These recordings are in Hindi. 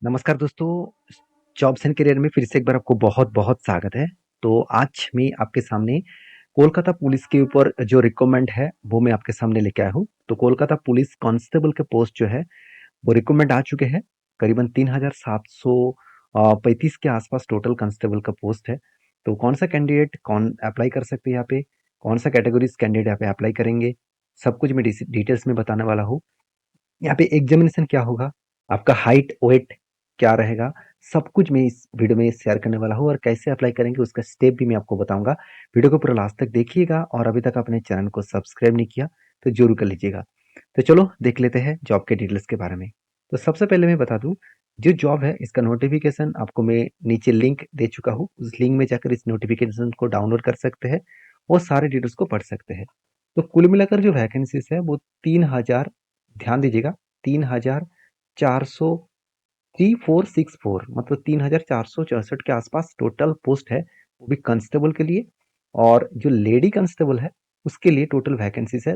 नमस्कार दोस्तों, जॉब्स एंड करियर में फिर से एक बार आपको बहुत-बहुत स्वागत है। तो आज मैं आपके सामने कोलकाता पुलिस के ऊपर जो रिक्वायरमेंट है, वो मैं आपके सामने लेके आया हूँ। तो कोलकाता पुलिस कांस्टेबल के पोस्ट जो है, वो रिक्वायरमेंट आ चुके हैं। करीबन 3735 के आसपास टोटल कांस्टेबल का पोस्ट है। तो कौन-सा कैंडिडेट कौन अप्लाई कर सकते हैं यहाँ पे, कौन-सा कैटेगरीज़ कैंडिडेट यहाँ पे अप्लाई करेंगे, सब कुछ मैं डिटेल्स में बताने वाला हूँ। यहाँ पे एग्जामिनेशन क्या होगा, आपका हाइट वेट क्या रहेगा, सब कुछ मैं इस वीडियो में शेयर करने वाला हूँ और कैसे अप्लाई करेंगे उसका स्टेप भी मैं आपको बताऊंगा। वीडियो को पूरा लास्ट तक देखिएगा और अभी तक अपने चैनल को सब्सक्राइब नहीं किया तो जरूर कर लीजिएगा। तो चलो देख लेते हैं जॉब के डिटेल्स के बारे में। तो सबसे पहले मैं बता दूं, जो जॉब है इसका नोटिफिकेशन आपको मैं नीचे लिंक दे चुका हूँ। उस लिंक में जाकर इस नोटिफिकेशन को डाउनलोड कर सकते हैं और सारे डिटेल्स को पढ़ सकते हैं। तो कुल मिलाकर जो वैकेंसीज है वो 3000, ध्यान दीजिएगा, 3464 मतलब 3464 के आसपास टोटल पोस्ट है, वो भी कांस्टेबल के लिए। और जो लेडी कांस्टेबल है उसके लिए टोटल वैकेंसीज है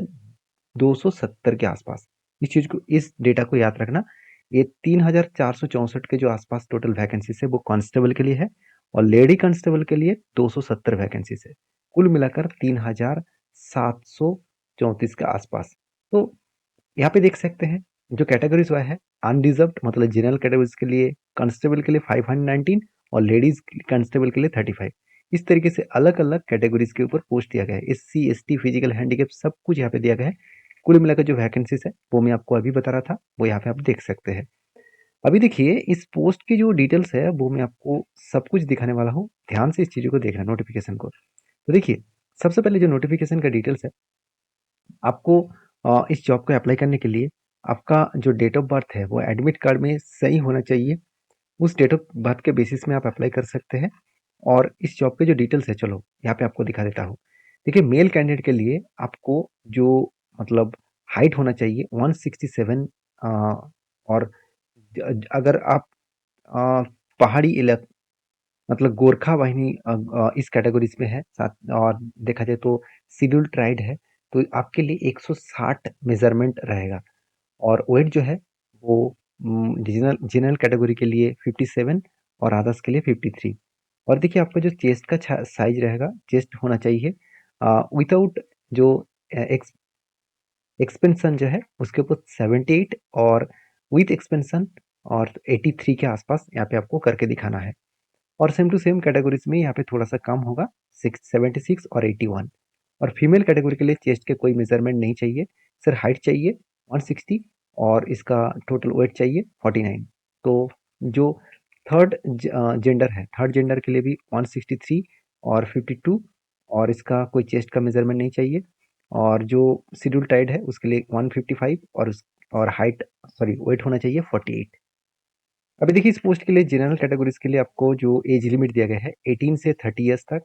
270 के आसपास। इस चीज को, इस डेटा को याद रखना। ये 3464 के जो आसपास टोटल वैकेंसीज है वो कांस्टेबल के लिए है और लेडी कांस्टेबल के लिए 270 वैकेंसीज है। कुल मिलाकर 3734 के आसपास। तो यहाँ पे देख सकते हैं जो कैटेगरीज हुआ है, अनरिजर्व्ड मतलब जनरल कैटेगरीज के लिए कांस्टेबल के लिए 519 और लेडीज कांस्टेबल के लिए 35। इस तरीके से अलग अलग कैटेगरीज के ऊपर पोस्ट दिया गया है। एससी एसटी फिजिकल हैंडीकैप सब कुछ यहाँ पे दिया गया है। कुल मिलाकर जो वैकेंसीज है वो मैं आपको अभी बता रहा था, वो यहाँ पे आप देख सकते हैं। अभी देखिए इस पोस्ट की जो डिटेल्स है वो मैं आपको सब कुछ दिखाने वाला हूँ। ध्यान से इस चीजों को देखना, नोटिफिकेशन को। तो देखिए, सबसे पहले जो नोटिफिकेशन का डिटेल्स है, आपको इस जॉब को अप्लाई करने के लिए आपका जो डेट ऑफ बर्थ है वो एडमिट कार्ड में सही होना चाहिए। उस डेट ऑफ बर्थ के बेसिस में आप अप्लाई कर सकते हैं। और इस जॉब के जो डिटेल्स है, चलो यहाँ पे आपको दिखा देता हूँ। देखिए, मेल कैंडिडेट के लिए आपको जो मतलब हाइट होना चाहिए 167। और अगर आप अ, पहाड़ी इलाका मतलब गोरखा वाहिनी इस कैटेगरीज में है साथ, और देखा जाए तो शेड्यूल्ड ट्राइब है, तो आपके लिए 160 मेजरमेंट रहेगा। और वेट जो है वो जनरल जनरल कैटेगरी के लिए 57 और अदर्स के लिए 53। और देखिए आपका जो चेस्ट का साइज रहेगा, चेस्ट होना चाहिए विदाउट जो एक्सपेंशन जो है उसके ऊपर 78 और विथ एक्सपेंशन और 83 के आसपास यहाँ पे आपको करके दिखाना है। और सेम टू सेम कैटेगरीज में यहाँ पे थोड़ा सा कम होगा, 76 और 81। और फीमेल कैटेगरी के लिए चेस्ट के कोई मेजरमेंट नहीं चाहिए, सिर्फ हाइट चाहिए 160 और इसका टोटल वेट चाहिए 49। तो जो थर्ड जेंडर है, थर्ड जेंडर के लिए भी 163 और 52 और इसका कोई चेस्ट का मेजरमेंट नहीं चाहिए। और जो शेड्यूल टाइड है उसके लिए 155 और हाइट सॉरी वेट होना चाहिए 48। अभी देखिए इस पोस्ट के लिए जनरल कैटेगरीज के लिए आपको जो एज लिमिट दिया गया है 18 से 30 ईयर्स तक।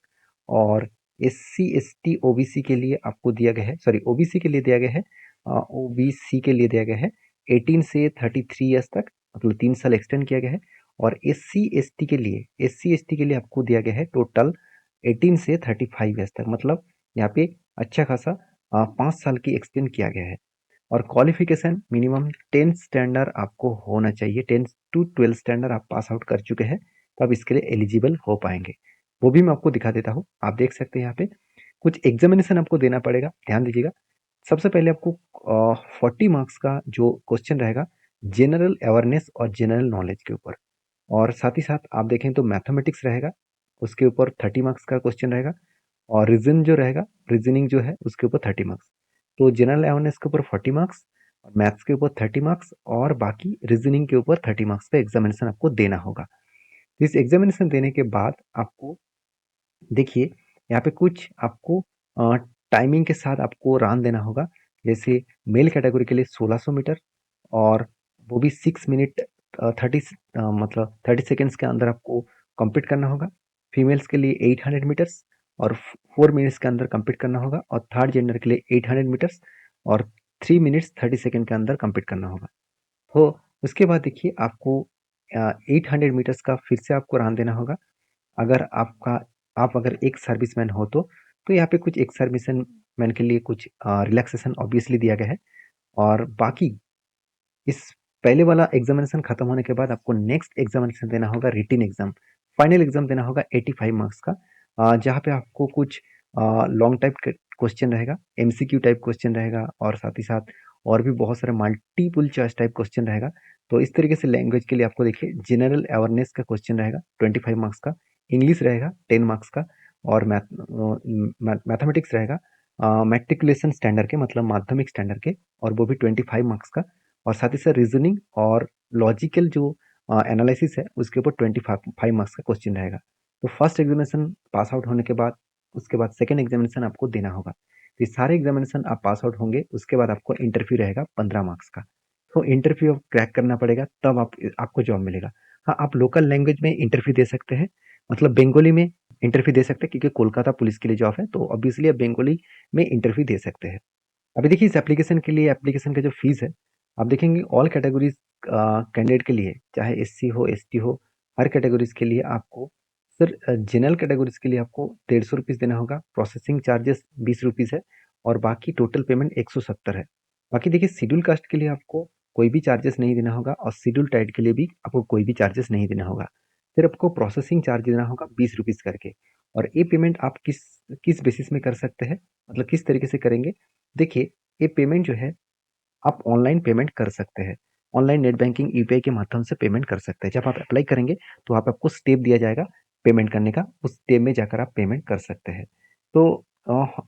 और एससी एसटी ओबीसी के लिए आपको दिया गया है, सॉरी ओबीसी के लिए दिया गया है, ओबीसी के लिए दिया गया है 18 से 33 ईयर्स तक, मतलब 3 साल एक्सटेंड किया गया है। और एससी एसटी के लिए आपको दिया गया है टोटल 18 से 35 ईयर्स तक, मतलब यहाँ पे अच्छा खासा 5 साल की एक्सटेंड किया गया है। और क्वालिफिकेशन मिनिमम 10th स्टैंडर्ड आपको होना चाहिए, 10th टू 12th स्टैंडर्ड आप पास आउट कर चुके हैं तो आप इसके लिए एलिजिबल हो पाएंगे। वो भी मैं आपको दिखा देता हूँ, आप देख सकते हैं यहाँ पे कुछ एग्जामिनेशन आपको देना पड़ेगा, ध्यान दीजिएगा। सबसे पहले आपको 40 मार्क्स का जो क्वेश्चन रहेगा जनरल अवेयरनेस और जनरल नॉलेज के ऊपर। और साथ ही साथ आप देखें तो मैथमेटिक्स रहेगा, उसके ऊपर 30 मार्क्स का क्वेश्चन रहेगा। और रीजन जो रहेगा, रीजनिंग जो है उसके ऊपर 30 मार्क्स। तो जनरल अवेयरनेस के ऊपर 40 मार्क्स और मैथ्स के ऊपर 30 मार्क्स और बाकी रीजनिंग के ऊपर 30 मार्क्स का एग्जामिनेशन आपको देना होगा। इस एग्जामिनेशन देने के बाद आपको देखिए यहाँ पे कुछ आपको टाइमिंग के साथ आपको रान देना होगा। जैसे मेल कैटेगरी के लिए 1600 मीटर और वो भी 6 मिनट 30 मतलब 30 सेकेंड्स के अंदर आपको कंप्लीट करना होगा। फीमेल्स के लिए 800 मीटर्स और 4 मिनट्स के अंदर कंप्लीट करना होगा। और थर्ड जेंडर के लिए 800 मीटर्स और 3 मिनट्स 30 सेकेंड के अंदर कंप्लीट करना होगा। तो उसके बाद देखिए आपको 800 मीटर्स का फिर से आपको रान देना होगा। अगर आप अगर एक सर्विसमैन हो तो यहाँ पे कुछ एक सर्विसमैन मैन के लिए कुछ रिलैक्सेशन ऑब्वियसली दिया गया है। और बाकी इस पहले वाला एग्जामिनेशन खत्म होने के बाद आपको नेक्स्ट एग्जामिनेशन देना होगा, रिटन एग्जाम, फाइनल एग्जाम देना होगा 85 मार्क्स का, जहाँ पे आपको कुछ लॉन्ग टाइप क्वेश्चन रहेगा, एमसीक्यू टाइप क्वेश्चन रहेगा, और साथ ही साथ और भी बहुत सारे मल्टीपल चॉइस टाइप क्वेश्चन रहेगा। तो इस तरीके से लैंग्वेज के लिए आपको देखिए जनरल अवेयरनेस का क्वेश्चन रहेगा 25 मार्क्स का, इंग्लिश रहेगा 10 मार्क्स का, और मैथमेटिक्स रहेगा मैट्रिकुलेशन स्टैंडर्ड के, मतलब माध्यमिक स्टैंडर्ड के, और वो भी 25 मार्क्स का, और साथ ही साथ रीजनिंग और लॉजिकल जो एनालिसिस है उसके ऊपर 25 मार्क्स का क्वेश्चन रहेगा। तो फर्स्ट एग्जामिनेशन पास आउट होने के बाद उसके बाद सेकेंड एग्जामिनेशन आपको देना होगा। तो ये सारे एग्जामिनेशन आप पास आउट होंगे, उसके बाद आपको इंटरव्यू रहेगा 15 मार्क्स का। तो इंटरव्यू क्रैक करना पड़ेगा, तब आपको जॉब मिलेगा। हाँ, आप लोकल लैंग्वेज में इंटरव्यू दे सकते हैं, मतलब बंगाली में इंटरव्यू दे सकते हैं, क्योंकि कोलकाता पुलिस के लिए जॉब है, तो ऑब्वियसली आप बंगाली में इंटरव्यू दे सकते हैं। अभी देखिए इस एप्लीकेशन के लिए एप्लीकेशन का जो फीस है, आप देखेंगे ऑल कैटेगरीज कैंडिडेट के लिए, चाहे एससी हो एसटी हो, हर कैटेगरीज के लिए आपको, सर जनरल कैटेगरीज के लिए आपको 150 रुपीज़ देना होगा, प्रोसेसिंग चार्जेस 20 रुपीज़ है, और बाकी टोटल पेमेंट 170 है। बाकी देखिए शेड्यूल कास्ट के लिए आपको कोई भी चार्जेस नहीं देना होगा, और शेड्यूल टाइप के लिए भी आपको कोई भी चार्जेस नहीं देना होगा, सिर्फ आपको प्रोसेसिंग चार्ज देना होगा 20 रुपीज़ करके। और ये पेमेंट आप किस किस बेसिस में कर सकते हैं, मतलब किस तरीके से करेंगे, देखिए ये पेमेंट जो है आप ऑनलाइन पेमेंट कर सकते हैं, ऑनलाइन नेट बैंकिंग यूपीआई के माध्यम से पेमेंट कर सकते हैं। जब आप अप्लाई करेंगे तो आप आपको स्टेप दिया जाएगा पेमेंट करने का, उस स्टेप में जाकर आप पेमेंट कर सकते हैं। तो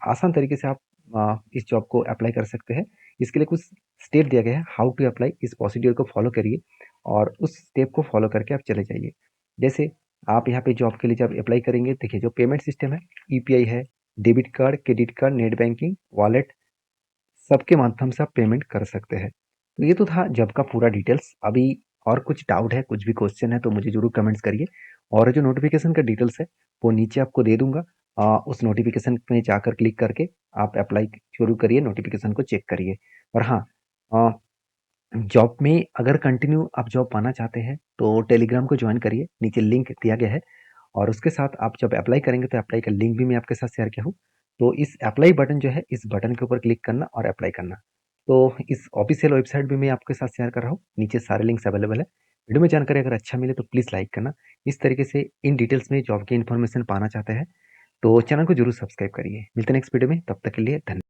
आसान तरीके से आप इस जॉब को अप्लाई कर सकते हैं। इसके लिए कुछ स्टेप दिया गया है, हाउ टू अप्लाई, इस प्रोसीड्यूर को फॉलो करिए और उस स्टेप को फॉलो करके आप चले जाइए। जैसे आप यहाँ पे जॉब के लिए जब अप्लाई करेंगे, देखिए जो पेमेंट सिस्टम है यूपीआई है, debit card, credit card, net banking, wallet, सबके माध्यम से आप पेमेंट कर सकते हैं। तो ये तो था जॉब का पूरा डिटेल्स। अभी और कुछ डाउट है, कुछ भी क्वेश्चन है तो मुझे जरूर कमेंट्स करिए, और जो नोटिफिकेशन का डिटेल्स है वो नीचे आपको दे दूंगा। उस नोटिफिकेशन में जाकर क्लिक करके आप अप्लाई शुरू करिए, नोटिफिकेशन को चेक करिए। और हाँ, जॉब में अगर कंटिन्यू आप जॉब पाना चाहते हैं तो टेलीग्राम को ज्वाइन करिए, नीचे लिंक दिया गया है, और उसके साथ आप जब अप्लाई करेंगे तो अप्लाई का लिंक भी मैं आपके साथ शेयर किया हूँ। तो इस अप्लाई बटन जो है, इस बटन के ऊपर क्लिक करना और अप्लाई करना। तो इस ऑफिशियल वेबसाइट भी मैं आपके साथ शेयर कर रहा हूँ, नीचे सारे लिंक्स अवेलेबल है। वीडियो में जानकारी अगर अच्छा मिले तो प्लीज़ लाइक करना। इस तरीके से इन डिटेल्स में जॉब की इन्फॉर्मेशन पाना चाहते हैं तो चैनल को जरूर सब्सक्राइब करिए। मिलते हैं नेक्स्ट वीडियो में, तब तक के लिए धन्यवाद।